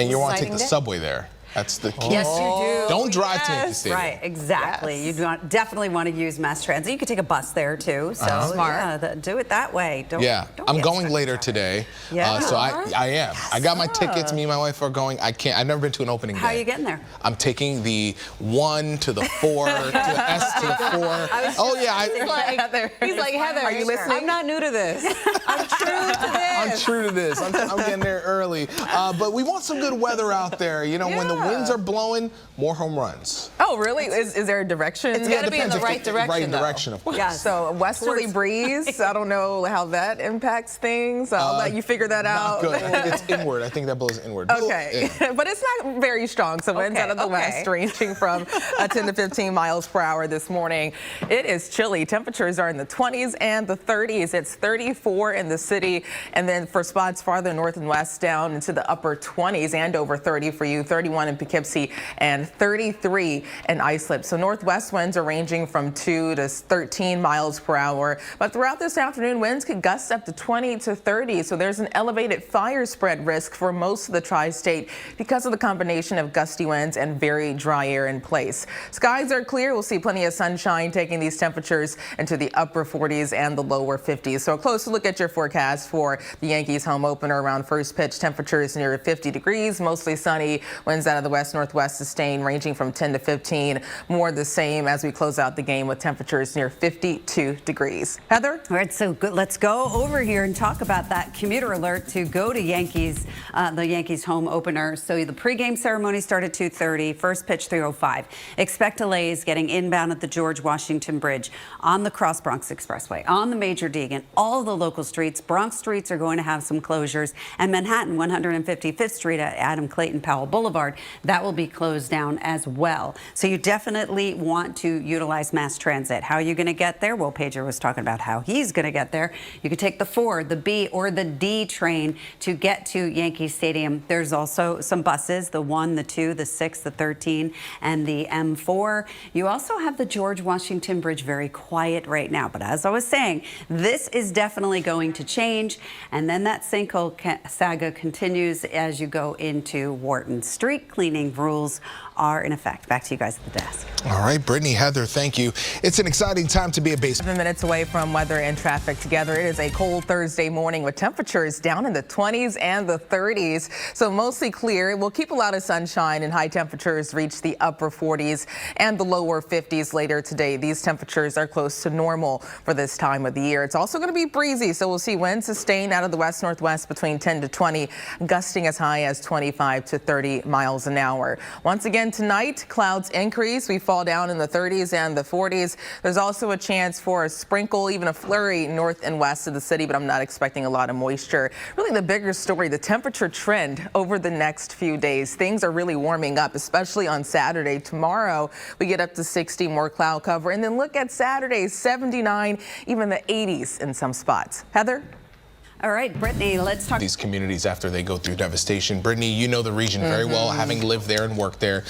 And you want to take the subway there. That's the key. Yes, you do. Don't drive to Yankee Stadium. Right, exactly. Yes. You definitely want to use mass transit. You could take a bus there too. So Smart. Yeah, do it that way. Don't I'm get going stuck later in traffic. today. Yeah. So I am. I got my tickets. Me and my wife are going. I've never been to an opening day. How are you getting there? I'm taking the 1 to the 4 to the S to the 4. Oh yeah. He's like, Heather, Are you listening? I'm not new to this. I'm true to this. I'm true to this. I'm getting there early. But we want some good weather out there. You know, when the winds are blowing, more home runs. Oh, really? Is there a direction? It's got to be in the right direction. Right direction, of course. Yeah. So a westerly breeze. I don't know how that impacts things. I'll let you figure that out. Not good. I think it's inward. I think that blows inward. Okay, but it's not very strong. So winds out of the west, ranging from 10 to 15 miles per hour this morning. It is chilly. Temperatures are in the 20s and the 30s. It's 34 in the city, and then for spots farther north and west, down into the upper 20s and over 30 for you. 31 in Poughkeepsie and 33 in Islip. So northwest winds are ranging from 2 to 13 miles per hour. But throughout this afternoon, winds could gust up to 20 to 30. So there's an elevated fire spread risk for most of the tri-state because of the combination of gusty winds and very dry air in place. Skies are clear. We'll see plenty of sunshine, taking these temperatures into the upper 40s and the lower 50s. So a closer look at your forecast for the Yankees home opener. Around first pitch, temperatures near 50 degrees, mostly sunny. Winds out of the west-northwest sustained, ranging from 10 to 15. More the same as we close out the game with temperatures near 52 degrees. Heather? All right, so good. Let's go over here and talk about that commuter alert to go to the Yankees home opener. So the pregame ceremony started 2:30, first pitch 3:05. Expect delays getting inbound at the George Washington Bridge, on the Cross Bronx Expressway, on the Major Deegan, all the local streets. Bronx streets are going to have some closures, and Manhattan 155th Street at Adam Clayton Powell Boulevard, that will be closed down as well. So you definitely want to utilize mass transit. How are you going to get there? Well, Pager was talking about how he's going to get there. You could take the 4, the B, or the D train to get to Yankee Stadium. There's also some buses, the 1, the 2, the 6, the 13, and the M4. You also have the George Washington Bridge, very quiet right now. But as I was saying, this is definitely going to change. And then that sinkhole saga continues as you go into Wharton. Street cleaning rules are in effect. Back to you guys at the desk. All right, Brittany, Heather, thank you. It's an exciting time to be a baseball. 7 minutes away from weather and traffic together. It is a cold Thursday morning with temperatures down in the 20s and the 30s. So mostly clear. We'll keep a lot of sunshine, and high temperatures reach the upper 40s and the lower 50s later today. These temperatures are close to normal for this time of the year. It's also going to be breezy, so we'll see winds sustain out of the west-northwest between 10 to 20, gusting as high as 25 to 30 miles an hour. Once again, tonight, clouds increase. We fall down in the 30s and the 40s. There's also a chance for a sprinkle, even a flurry north and west of the city, but I'm not expecting a lot of moisture. Really, the bigger story, the temperature trend over the next few days. Things are really warming up, especially on Saturday. Tomorrow, we get up to 60, more cloud cover. And then look at Saturday, 79, even the 80s in some spots. Heather? All right, Brittany, let's talk. These communities after they go through devastation. Brittany, you know the region very well, having lived there and worked there.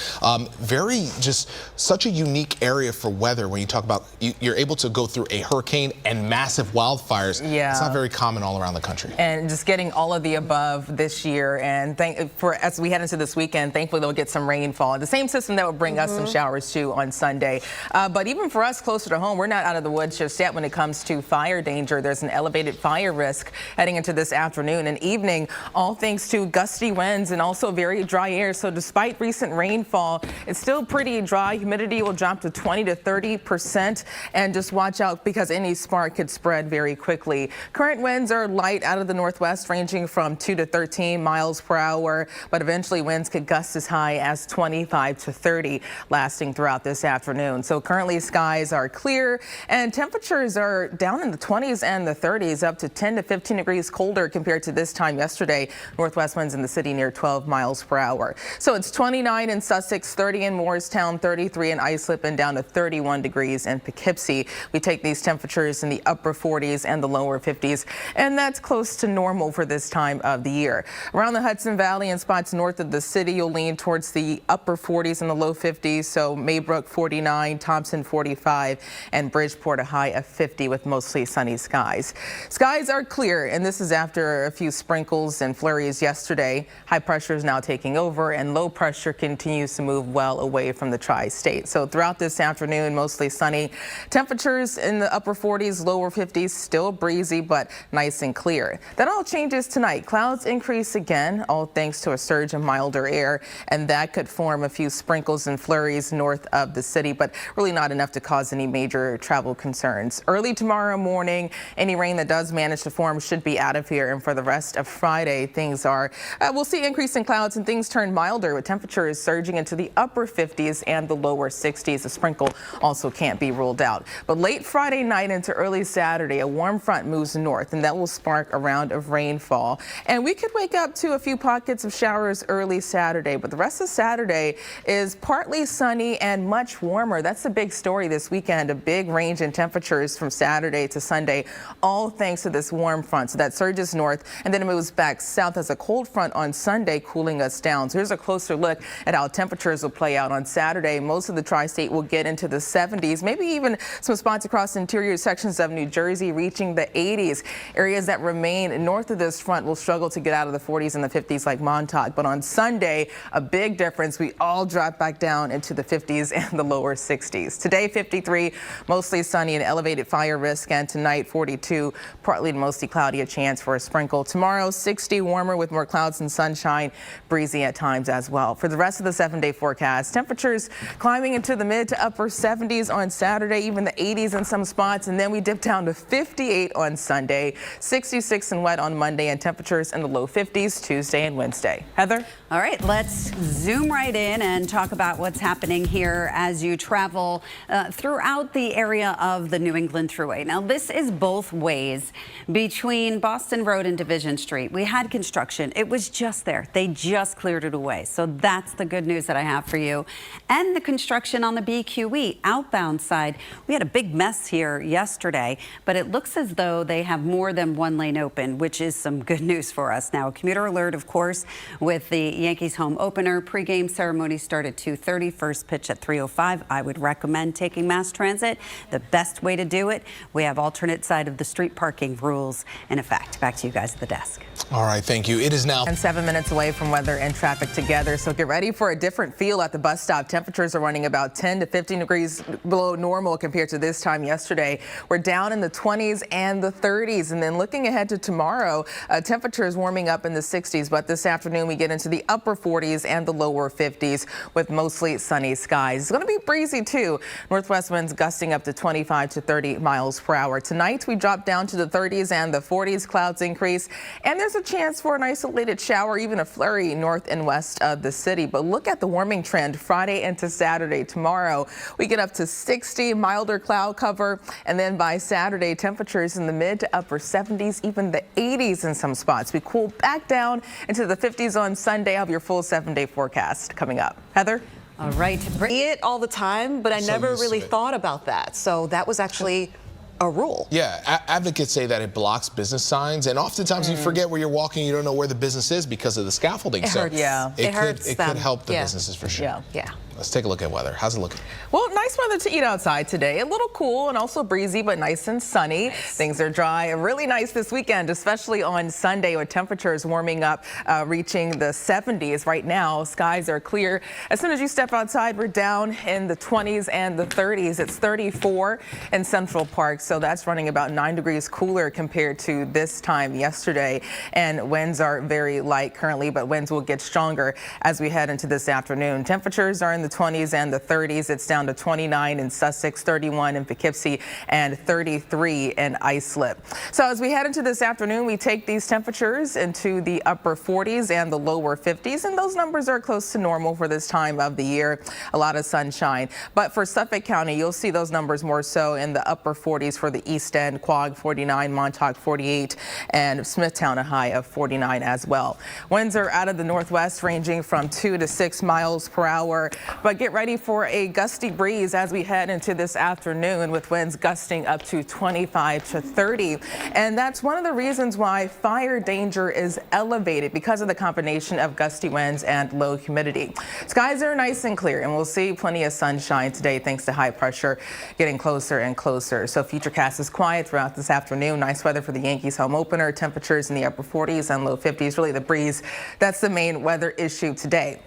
Just such a unique area for weather when you talk about you're able to go through a hurricane and massive wildfires. Yeah. It's not very common all around the country. And just getting all of the above this year. And as we head into this weekend, thankfully they'll get some rainfall. The same system that will bring us some showers too on Sunday. But even for us closer to home, we're not out of the woods just yet when it comes to fire danger. There's an elevated fire risk heading into this afternoon and evening, all thanks to gusty winds and also very dry air. So despite recent rainfall, it's still pretty dry. Humidity will drop to 20 to 30%. And just watch out because any spark could spread very quickly. Current winds are light out of the northwest, ranging from 2 to 13 miles per hour. But eventually winds could gust as high as 25 to 30, lasting throughout this afternoon. So currently skies are clear and temperatures are down in the 20s and the 30s, up to 10 to 15 degrees colder compared to this time yesterday. Northwest winds in the city near 12 miles per hour. So it's 29 in Sussex, 30 in Morristown, 33 in Islip, and down to 31 degrees in Poughkeepsie. We take these temperatures in the upper 40s and the lower 50s, and that's close to normal for this time of the year. Around the Hudson Valley and spots north of the city, you'll lean towards the upper 40s and the low 50s. So Maybrook 49, Thompson 45, and Bridgeport a high of 50 with mostly sunny skies. Skies are clear in and this is after a few sprinkles and flurries yesterday. High pressure is now taking over, and low pressure continues to move well away from the tri-state. So throughout this afternoon, mostly sunny. Temperatures in the upper 40s, lower 50s, still breezy, but nice and clear. That all changes tonight. Clouds increase again, all thanks to a surge of milder air, and that could form a few sprinkles and flurries north of the city, but really not enough to cause any major travel concerns. Early tomorrow morning, any rain that does manage to form should be out of here, and for the rest of Friday, things are, we'll see increase in clouds and things turn milder with temperatures surging into the upper 50s and the lower 60s. A sprinkle also can't be ruled out. But late Friday night into early Saturday, a warm front moves north, and that will spark a round of rainfall. And we could wake up to a few pockets of showers early Saturday, but the rest of Saturday is partly sunny and much warmer. That's the big story this weekend, a big range in temperatures from Saturday to Sunday, all thanks to this warm front. So that surges north and then it moves back south as a cold front on Sunday, cooling us down. So here's a closer look at how temperatures will play out on Saturday. Most of the tri-state will get into the 70s, maybe even some spots across interior sections of New Jersey reaching the 80s. Areas that remain north of this front will struggle to get out of the 40s and the 50s like Montauk. But on Sunday, a big difference. We all drop back down into the 50s and the lower 60s. Today, 53, mostly sunny and elevated fire risk. And tonight, 42, partly to mostly cloudy, a chance for a sprinkle. Tomorrow, 60, warmer with more clouds and sunshine, breezy at times as well. For the rest of the 7-day forecast, temperatures climbing into the mid to upper 70s on Saturday, even the 80s in some spots. And then we dip down to 58 on Sunday, 66 and wet on Monday, and temperatures in the low 50s Tuesday and Wednesday. Heather? All right, let's zoom right in and talk about what's happening here as you travel throughout the area of the New England Thruway. Now, this is both ways between Boston Road and Division Street. We had construction. It was just there. They just cleared it away. So that's the good news that I have for you. And the construction on the BQE outbound side. We had a big mess here yesterday, but it looks as though they have more than one lane open, which is some good news for us. Now, a commuter alert, of course, with the Yankees home opener. Pre-game ceremony start at 2:30, first pitch at 3:05. I would recommend taking mass transit. The best way to do it. We have alternate side of the street parking rules in effect. Back to you guys at the desk. All right, thank you. It is now And 7 minutes away from weather and traffic together, so get ready for a different feel at the bus stop. Temperatures are running about 10 to 15 degrees below normal compared to this time yesterday. We're down in the 20s and the 30s, and then looking ahead to tomorrow, temperatures warming up in the 60s, but this afternoon we get into the upper 40s and the lower 50s with mostly sunny skies. It's going to be breezy too. Northwest winds gusting up to 25 to 30 miles per hour. Tonight we drop down to the 30s and the 40s. Clouds increase, and there's a chance for an isolated shower, even a flurry north and west of the city. But look at the warming trend Friday into Saturday. Tomorrow we get up to 60, milder cloud cover, and then by Saturday temperatures in the mid to upper 70s, even the 80s in some spots. We cool back down into the 50s on Sunday. I'll have your full 7-day forecast coming up. Heather? All right. See it all the time, but I So never used to really it. thought about that. So that was actually a rule. Yeah, advocates say that it blocks business signs, and oftentimes you forget where you're walking. You don't know where the business is because of the scaffolding. It so hurts. Yeah. It hurts It them. could help the Yeah. businesses for sure. Yeah. Yeah. Let's take a look at weather. How's it looking? Well, nice weather to eat outside today. A little cool and also breezy, but nice and sunny. Things are dry and really nice this weekend, especially on Sunday with temperatures warming up, reaching the 70s. Right now, skies are clear. As soon as you step outside, we're down in the 20s and the 30s. It's 34 in Central Park, so that's running about 9 degrees cooler compared to this time yesterday. And winds are very light currently, but winds will get stronger as we head into this afternoon. Temperatures are in the 20s and the 30s. It's down to 29 in Sussex, 31 in Poughkeepsie, and 33 in Islip. So as we head into this afternoon, we take these temperatures into the upper 40s and the lower 50s, and those numbers are close to normal for this time of the year. A lot of sunshine. But for Suffolk County, you'll see those numbers more so in the upper 40s for the East End, Quogue 49, Montauk 48, and Smithtown a high of 49 as well. Winds are out of the northwest ranging from 2 to 6 miles per hour. But get ready for a gusty breeze as we head into this afternoon, with winds gusting up to 25 to 30. And that's one of the reasons why fire danger is elevated, because of the combination of gusty winds and low humidity. Skies are nice and clear, and we'll see plenty of sunshine today thanks to high pressure getting closer and closer. So Futurecast is quiet throughout this afternoon. Nice weather for the Yankees home opener. Temperatures in the upper 40s and low 50s. Really the breeze, that's the main weather issue today.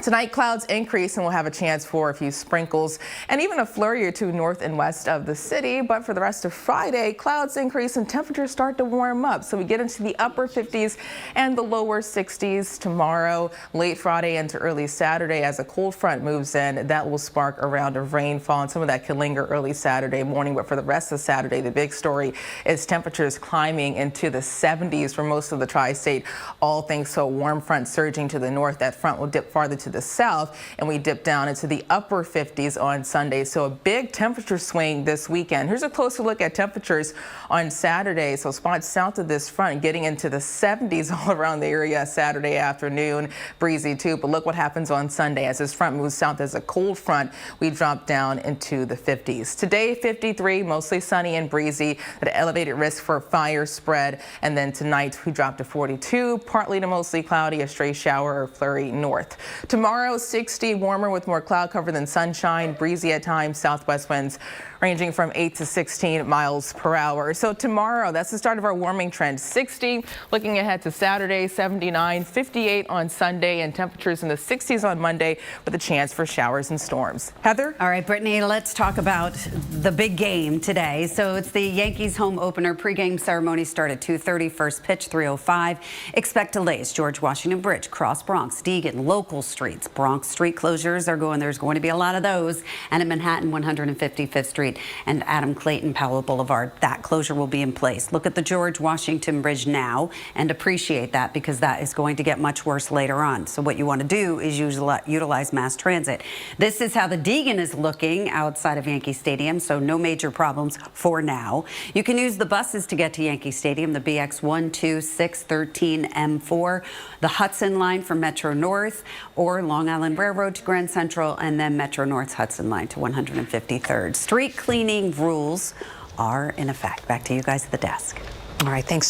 Tonight, clouds increase and we'll have a chance for a few sprinkles and even a flurry or two north and west of the city. But for the rest of Friday, clouds increase and temperatures start to warm up. So we get into the upper 50s and the lower 60s tomorrow, late Friday into early Saturday. As a cold front moves in, that will spark a round of rainfall, and some of that can linger early Saturday morning. But for the rest of Saturday, the big story is temperatures climbing into the 70s for most of the tri-state, all thanks to a warm front surging to the north. That front will dip farther to the south, and we dip down into the upper 50s on Sunday. So a big temperature swing this weekend. Here's a closer look at temperatures on Saturday. So spots south of this front getting into the 70s all around the area Saturday afternoon. Breezy too, but look what happens on Sunday. As this front moves south as a cold front, we drop down into the 50s. Today, 53, mostly sunny and breezy, at an elevated risk for fire spread. And then tonight, we drop to 42, partly to mostly cloudy, a stray shower or flurry north. Tomorrow, 60, warmer with more cloud cover than sunshine, breezy at times, southwest winds ranging from 8 to 16 miles per hour. So tomorrow, that's the start of our warming trend. 60, looking ahead to Saturday, 79, 58 on Sunday, and temperatures in the 60s on Monday with a chance for showers and storms. Heather? All right, Brittany, let's talk about the big game today. So it's the Yankees home opener. Pre-game ceremony start at 2:30, first pitch 3:05. Expect delays. George Washington Bridge, Cross Bronx, Deegan, local streets. Bronx street closures there's going to be a lot of those. And in Manhattan, 155th Street and Adam Clayton Powell Boulevard, that closure will be in place. Look at the George Washington Bridge now and appreciate that, because that is going to get much worse later on. So what you want to do is utilize mass transit. This is how the Deegan is looking outside of Yankee Stadium, so no major problems for now. You can use the buses to get to Yankee Stadium, the BX 1, 2, 6, 13, M4, the Hudson line from Metro North, or Long Island Railroad to Grand Central, and then Metro North's Hudson line to 153rd. Street cleaning rules are in effect. Back to you guys at the desk. All right, thanks.